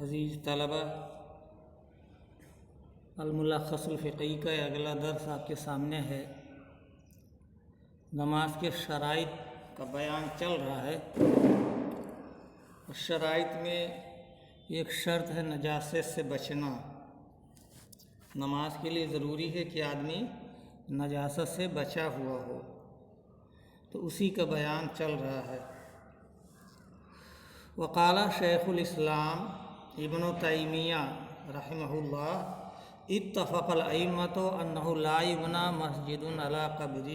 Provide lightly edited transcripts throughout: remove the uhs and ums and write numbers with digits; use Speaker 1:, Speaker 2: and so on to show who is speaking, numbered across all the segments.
Speaker 1: عزیز طلبہ، الملخص الفقہی کا اگلا درس آپ کے سامنے ہے۔ نماز کے شرائط کا بیان چل رہا ہے۔ اس شرائط میں ایک شرط ہے نجاست سے بچنا۔ نماز کے لیے ضروری ہے کہ آدمی نجاست سے بچا ہوا ہو، تو اسی کا بیان چل رہا ہے۔ وقال شیخ الاسلام ابن تیمیہ رحمہ اللہ اتفق الائمۃ انہ لا یبنى مسجد علی قبر۔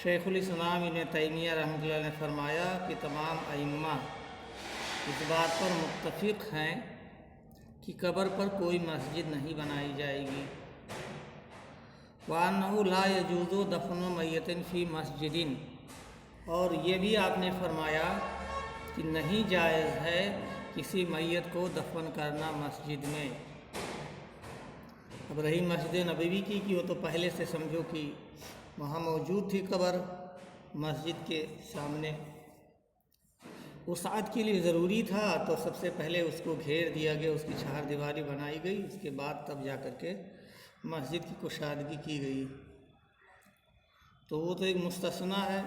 Speaker 1: شیخ الاسلام ابن تیمیہ رحمۃ اللہ نے فرمایا کہ تمام ائمہ اس بات پر متفق ہیں کہ قبر پر کوئی مسجد نہیں بنائی جائے گی۔ وانہ لا یجوز دفن میت فی مسجد، اور یہ بھی آپ نے فرمایا کہ نہیں جائز ہے کسی میت کو دفن کرنا مسجد میں۔ اب رہی مسجد نبوی کی کہ وہ تو پہلے سے سمجھو کہ وہاں موجود تھی قبر مسجد کے سامنے، وسعت کے لیے ضروری تھا تو سب سے پہلے اس کو گھیر دیا گیا، اس کی چہار دیواری بنائی گئی، اس کے بعد تب جا کر کے مسجد کی کشادگی کی گئی۔ تو وہ تو ایک مستثنیٰ ہے،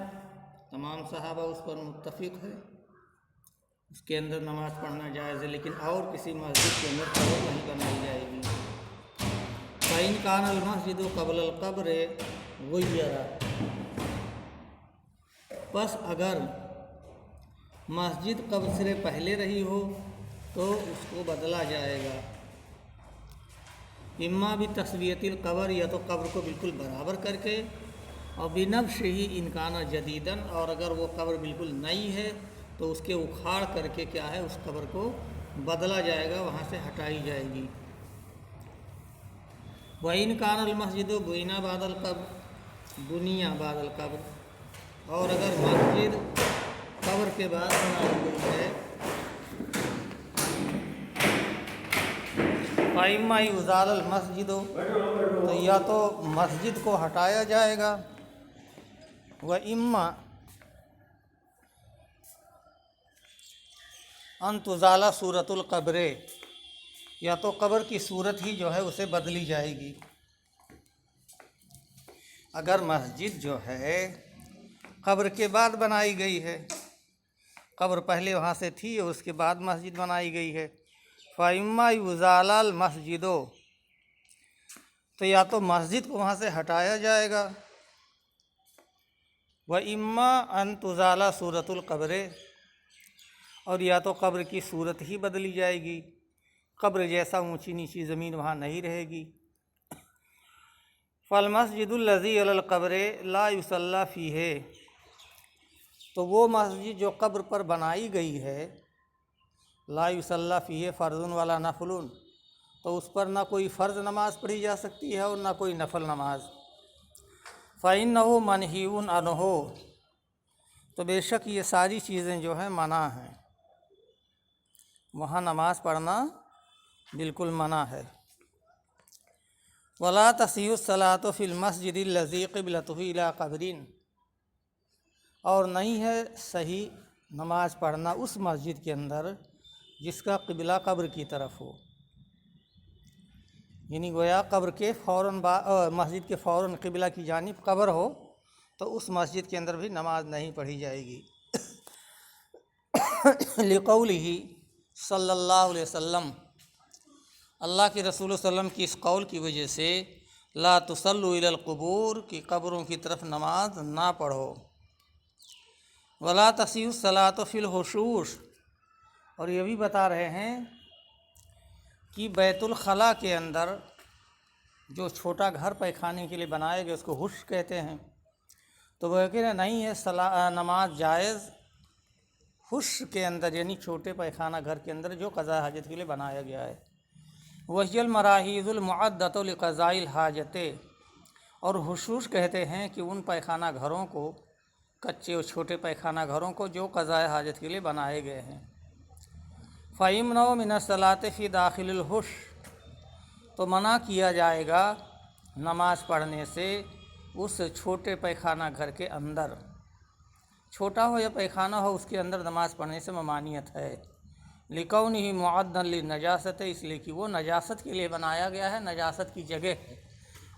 Speaker 1: تمام صحابہ اس پر متفق ہے، اس کے اندر نماز پڑھنا جائز ہے، لیکن اور کسی مسجد کے اندر قبر نہیں بنائی جائے گی۔ فَإِنْ كَانَ الْمَسْجِدُ قَبْلَ الْقَبْرِ غُيِّرَ، پس اگر مسجد قبر سے پہلے رہی ہو تو اس کو بدلا جائے گا۔ اما بتسویۃ القبر، یا تو قبر کو بالکل برابر کر کے، اور بنفسہ ان کان جدیدا، اور اگر وہ قبر بالکل نئی ہے تو اس کے اکھاڑ کر کے کیا ہے اس قبر کو بدلا جائے گا، وہاں سے ہٹائی جائے گی۔ وَإِنْ كَانَ الْمَسْجِدُ بُنِيَ بَعْدَ الْقَبْرِ، بُنِيَ بَعْدَ الْقَبْرِ، اور اگر مسجد قبر کے بعد بنائی گئی ہے، فَإِمَّا يُزَالَ الْمَسْجِدُ، تو یا تو مسجد کو ہٹایا جائے گا، وَإِمَّا ان تزال صورت القبر، یا تو قبر کی صورت ہی جو ہے اسے بدلی جائے گی۔ اگر مسجد جو ہے قبر کے بعد بنائی گئی ہے، قبر پہلے وہاں سے تھی اور اس کے بعد مسجد بنائی گئی ہے، فَإِمَّا يُزَالَ الْمَسْجِدُ، تو یا تو مسجد کو وہاں سے ہٹایا جائے گا، وَإِمَّا أَن تُزَالَ صورت القبر، اور یا تو قبر کی صورت ہی بدلی جائے گی، قبر جیسا اونچی نیچی زمین وہاں نہیں رہے گی۔ فالمسجد الذی علی القبر لا یصلی فیہ، تو وہ مسجد جو قبر پر بنائی گئی ہے، لا یصلی فیہ فرض ولا نفل، تو اس پر نہ کوئی فرض نماز پڑھی جا سکتی ہے اور نہ کوئی نفل نماز۔ فإنہ منہی عنہ، تو بے شک یہ ساری چیزیں جو ہیں منع ہیں، وہاں نماز پڑھنا بالکل منع ہے۔ ولا تصح الصلاۃ فی المسجد الذی قبلتہ الی قبر، اور نہیں ہے صحیح نماز پڑھنا اس مسجد کے اندر جس کا قبلہ قبر کی طرف ہو، یعنی گویا قبر کے فوراً مسجد کے فوراً قبلہ کی جانب قبر ہو تو اس مسجد کے اندر بھی نماز نہیں پڑھی جائے گی۔ لقولہ صلی اللہ علیہ وسلم، اللہ کے رسول صلی اللہ علیہ وسلم کی اس قول کی وجہ سے، لا تصلوا الی القبور، کی قبروں کی طرف نماز نہ پڑھو۔ ولا تصح الصلاۃ فی الحشوش، اور یہ بھی بتا رہے ہیں کہ بیت الخلاء کے اندر جو چھوٹا گھر پیخانے کے لیے بنائے گئے اس کو حش کہتے ہیں، تو وہ کہ نہیں ہے نماز جائز حش کے اندر، یعنی چھوٹے پیخانہ گھر کے اندر جو قضاء حاجت کے لیے بنایا گیا ہے۔ وہی المراحیض المعدۃ لقضاء الحاجت، اور حشوش کہتے ہیں کہ ان پیخانہ گھروں کو، کچے اور چھوٹے پیخانہ گھروں کو جو قضاء حاجت کے لیے بنائے گئے ہیں۔ فَيُمْنَعُ مِنَ الصَّلَاةِ فِي دَاخِلِ الْحُشْ، تو منع کیا جائے گا نماز پڑھنے سے اس چھوٹے پیخانہ گھر کے اندر، چھوٹا ہو یا پیخانہ ہو اس کے اندر نماز پڑھنے سے ممانعت ہے۔ लिकौनिही मुअद्दन लिन्नजासत, इसलिए कि वो नजासत के लिए बनाया गया है, नजासत की जगह है,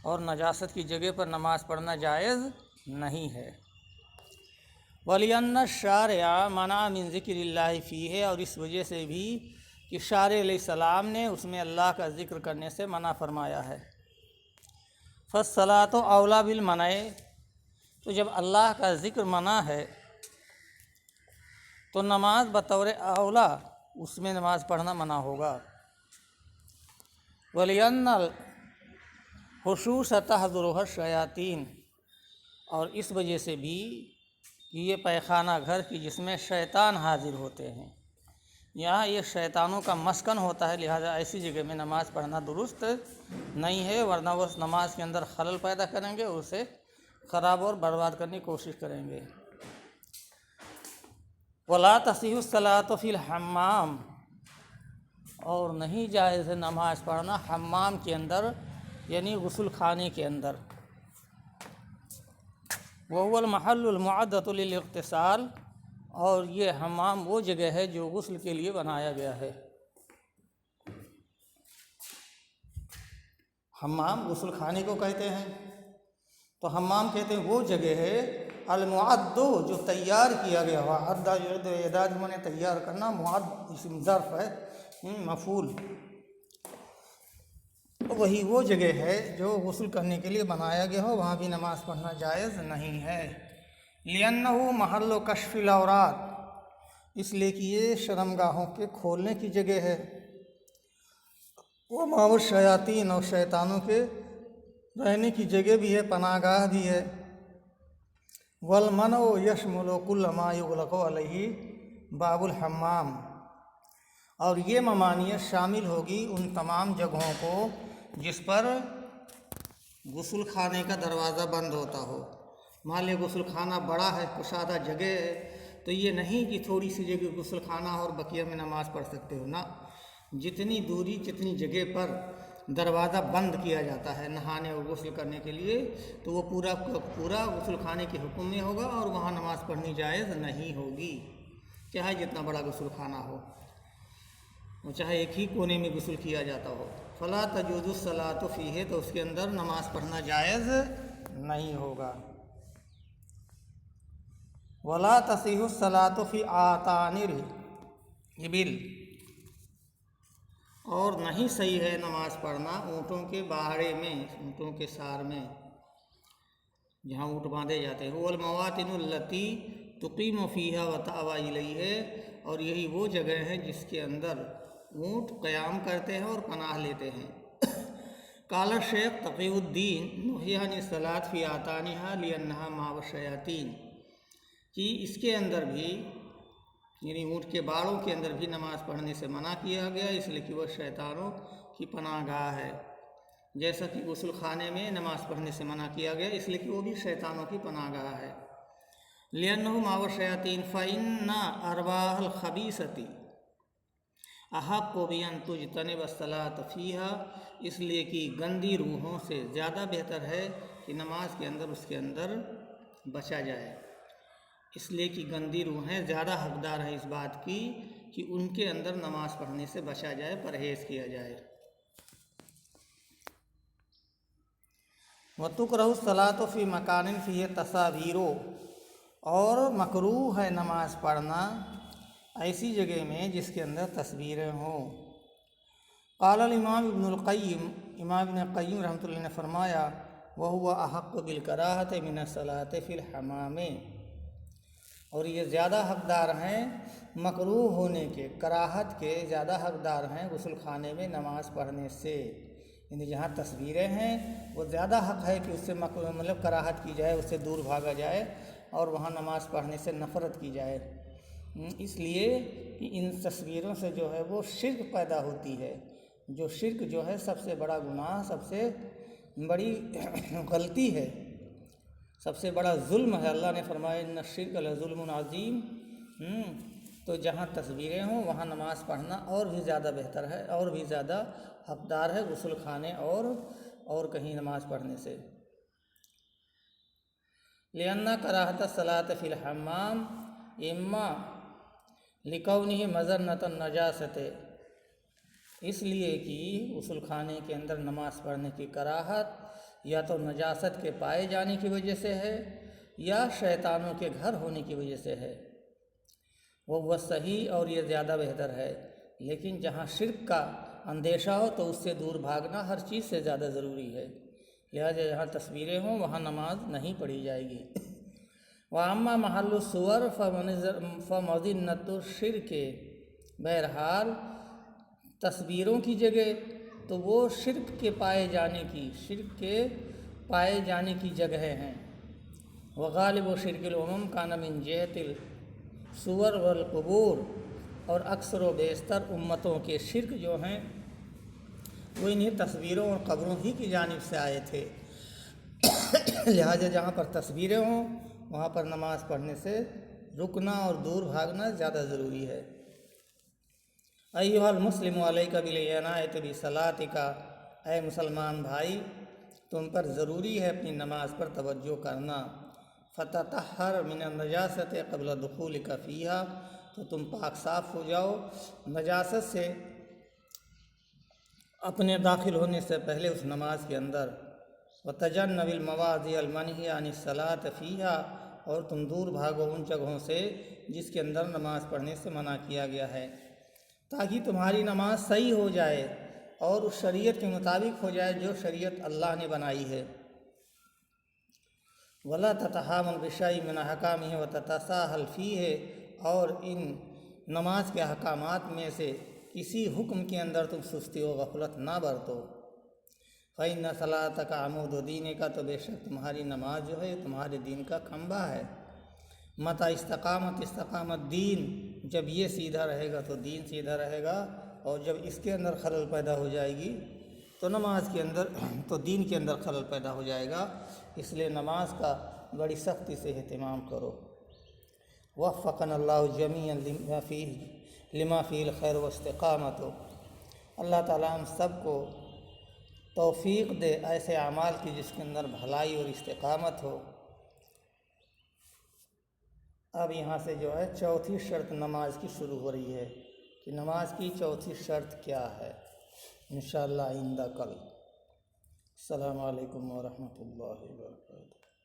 Speaker 1: और नजासत की जगह पर नमाज़ पढ़ना जायज़ नहीं है। वलियन्न शारिया मना मिन ज़िक्रिल्लाहि फ़ीह, और इस वजह से भी कि शारिया अलैहिस्सलाम ने उसमें अल्लाह का ज़िक्र करने से मना फरमाया है। फ़स्सलातु औला बिल मनाए, तो जब अल्लाह का ज़िक्र मना है तो नमाज बतौर औला उसमें नमाज़ पढ़ना मना होगा। वलियन्नल हुशूस तहज़ुरुह शयातीन, और इस वजह से भी कि ये पैखाना घर की जिसमें शैतान हाजिर होते हैं, यहाँ ये शैतानों का मस्कन होता है, लिहाजा ऐसी जगह में नमाज़ पढ़ना दुरुस्त नहीं है, वरना वो नमाज के अंदर खलल पैदा करेंगे, उसे ख़राब और बर्बाद करने की कोशिश करेंगे। वला तसीहु सलातु फिल हम्माम, और नहीं जायज़ है नमाज़ पढ़ना हम्माम के अंदर, यानी गुस्ल खाने के अंदर। वहुवल महल्लुल मुअद्दतु लिल इग़्तिसाल, और ये हम्माम वो जगह है जो गुस्ल के लिए बनाया गया है। हम्माम गुस्ल खाने को कहते हैं, तो हम्माम कहते हैं वो जगह है अल मुअद्दु, जो तैयार किया गया हुआ। अद्दा जो एदाद माने तैयार करना, मुअद्द इसम ज़र्फ़ है मफ़ूल, वही वो जगह है जो गुस्ल करने के लिए बनाया गया हो, वहाँ भी नमाज़ पढ़ना जायज़ नहीं है। लिअन्नहु महल्लु कश्फ़िल औरात, इसलिए कि ये शर्मगाहों के खोलने की जगह है। वो माव शयातीन, और शैतानों के रहने की जगह भी है, पनागाह भी है। वल मनो यशमुलु कुल्ल मा युग़लक़ु अलैहि बाबुल हम्माम, और ये ममानियत शामिल होगी उन तमाम जगहों को जिस पर गुस्ल खाने का दरवाज़ा बंद होता हो। मान लिया गुस्ल खाना बड़ा है, कुशादा जगह है, तो ये नहीं कि थोड़ी सी जगह गुस्ल खाना और बकिया में नमाज़ पढ़ सकते हो ना, जितनी दूरी जितनी जगह पर दरवाज़ा बंद किया जाता है नहाने और गुस्ल करने के लिए, तो वो पूरा पूरा गुस्ल खाने के हुक्म में होगा, और वहाँ नमाज़ पढ़नी जायज़ नहीं होगी, चाहे जितना बड़ा गुस्ल खाना हो, वो चाहे एक ही कोने में गुस्ल किया जाता हो। फ़ला तजूज़ु सलातु फ़ीह, तो उसके अंदर नमाज़ पढ़ना जायज़ नहीं होगा। वला तसीहु सलातु फ़ी आतानिल इबिल, और नहीं सही है नमाज़ पढ़ना ऊँटों के बाड़े में, ऊँटों के सार में, जहाँ ऊँट बांधे जाते हैं। वल मवातिनुल लती तुक़ीमु फ़ीहा व तावा इलैहि, और यही वो जगह है जिसके अंदर ऊँट क़याम करते हैं और पनाह लेते हैं। काला शेख तक़ीउद्दीन नुहियानी सलात फ़ी आतानिहा लिअन्नहा माव शयातीन, कि इसके अंदर भी, यानी ऊँट के बाड़ों के अंदर भी नमाज़ पढ़ने से मना किया गया, इसलिए कि वह शैतानों की पनाहगाह है। जैसा कि गुस्ल खाने में नमाज़ पढ़ने से मना किया गया, इसलिए कि वो भी शैतानों की पनाहगाह है। लिअन्नहु माव शयातीन फ़इन्ना अरवाहल खबीसती अहक्कु बिअन तुजतनिब अस्सलात फ़ीहा, इसलिए कि गंदी रूहों से ज़्यादा बेहतर है कि नमाज के अंदर उसके अंदर बचा जाए, इसलिए कि गंदी रूहें ज़्यादा हकदार हैं इस बात की कि उनके अंदर नमाज़ पढ़ने से बचा जाए, परहेज़ किया जाए। वतुकरहु सलातु फ़ी मकानिन फ़ीहि तसावीरो, और मकरूह है नमाज़ पढ़ना ऐसी जगह में जिसके अंदर तस्वीरें हों। क़ाल इमाम इब्नुल क़य्यिम, इमाम इब्न क़य्यिम रहमतुल्लाह अलैह ने फरमाया, वहुवा अहक्कु बिल कराहति मिन सलाति फ़िल हमाम, और ये ज़्यादा हकदार हैं मकरूह होने के, कराहत के ज़्यादा हकदार हैं गुस्ल खाने में नमाज़ पढ़ने से, यानी जहाँ तस्वीरें हैं वो ज़्यादा हक़ है कि उससे मतलब कराहत की जाए, उससे दूर भागा जाए और वहाँ नमाज़ पढ़ने से नफ़रत की जाए, इसलिए कि इन तस्वीरों से जो है वो शिर्क पैदा होती है, जो शिर्क जो है सबसे बड़ा गुनाह, सबसे बड़ी गलती है, सबसे बड़ा जुल्म है। अल्लाह ने फरमाया इन्ना शिर्क लज़ुल्मुन अज़ीम। तो जहाँ तस्वीरें हों वहाँ नमाज़ पढ़ना और भी ज़्यादा बेहतर है, और भी ज़्यादा हकदार है गुस्ल खाने और कहीं नमाज़ पढ़ने से। लिअन्ना कराहत सलात फ़िल हम्माम इम्मा लिकौनिही मज़न्नतन नजासत, इसलिए कि गुस्ल खाने के अंदर नमाज़ पढ़ने की कराहत या तो नजासत के पाए जाने की वजह से है या शैतानों के घर होने की वजह से है। वह सही और ये ज़्यादा बेहतर है, लेकिन जहाँ शिर्क का अंदेशा हो तो उससे दूर भागना हर चीज़ से ज़्यादा ज़रूरी है। लिहाजा जहाँ तस्वीरें हों वहाँ नमाज नहीं पढ़ी जाएगी। वाम्मा महल्लु सुवर फ़मज़िन्नतु शिर्क, बहरहाल तस्वीरों की जगह तो वो शिर्क के पाए जाने की जगह हैं। वग़ालिब व शिरकिल उमम कान मिन जहतिल सुवर वल क़ुबूर, और अक्सर व बेशतर उम्मतों के शिर्क जो हैं वो इन्हीं तस्वीरों और क़ब्रों ही की जानिब से आए थे। लिहाजा जहाँ पर तस्वीरें हों वहाँ पर नमाज़ पढ़ने से रुकना और दूर भागना ज़्यादा ज़रूरी है। अय्युहल मुस्लिम अलैका बिल इनायत बि सलातिका, ऐ मुसलमान भाई तुम पर ज़रूरी है अपनी नमाज पर तवज्जो करना। फ़ततहर मिन नजासत क़ब्ल दुख़ूलिका फ़ीहा, तो तुम पाक साफ़ हो जाओ नजासत से अपने दाखिल होने से पहले उस नमाज के अंदर। वतजन्नबिल मवाज़ि अल मनही अनिस सलात फ़ीहा, और तुम दूर भागो उन जगहों से जिसके अंदर नमाज पढ़ने से मना किया गया है, ताकि तुम्हारी नमाज सही हो जाए और उस शरीयत के मुताबिक हो जाए जो शरीयत अल्लाह ने बनाई है। वला ततहामल बिशई मिन अहकामिही व ततसाहल फ़ीहे, और इन नमाज के अहकामात में से किसी हुक्म के अंदर तुम सुस्ती व गफलत ना बरतो। फ़इन्न सलातका अमूद दीन का, तो बेशक तुम्हारी नमाज जो है तुम्हारे दीन का खंबा है। मता इस्तकामत दीन, जब ये सीधा रहेगा तो दीन सीधा रहेगा, और जब इसके अंदर खलल पैदा हो जाएगी तो नमाज के अंदर तो दीन के अंदर खलल पैदा हो जाएगा। इसलिए नमाज का बड़ी सख्ती से एहतमाम करो। वफ़क़नल्लाहु जमीअन लिमा फ़ील खैर व इस्तिक़ामत, अल्लाह ताला हम सबको तौफ़ीक़ दे ऐसे अमाल की जिसके अंदर भलाई और इस्तिक़ामत हो। अब यहाँ से जो है चौथी शर्त नमाज की शुरू हो रही है कि नमाज की चौथी शर्त क्या है। इंशाअल्लाह आइंदा कल। अस्सलामु अलैकुम व रहमतुल्लाहि व बरकातुहू।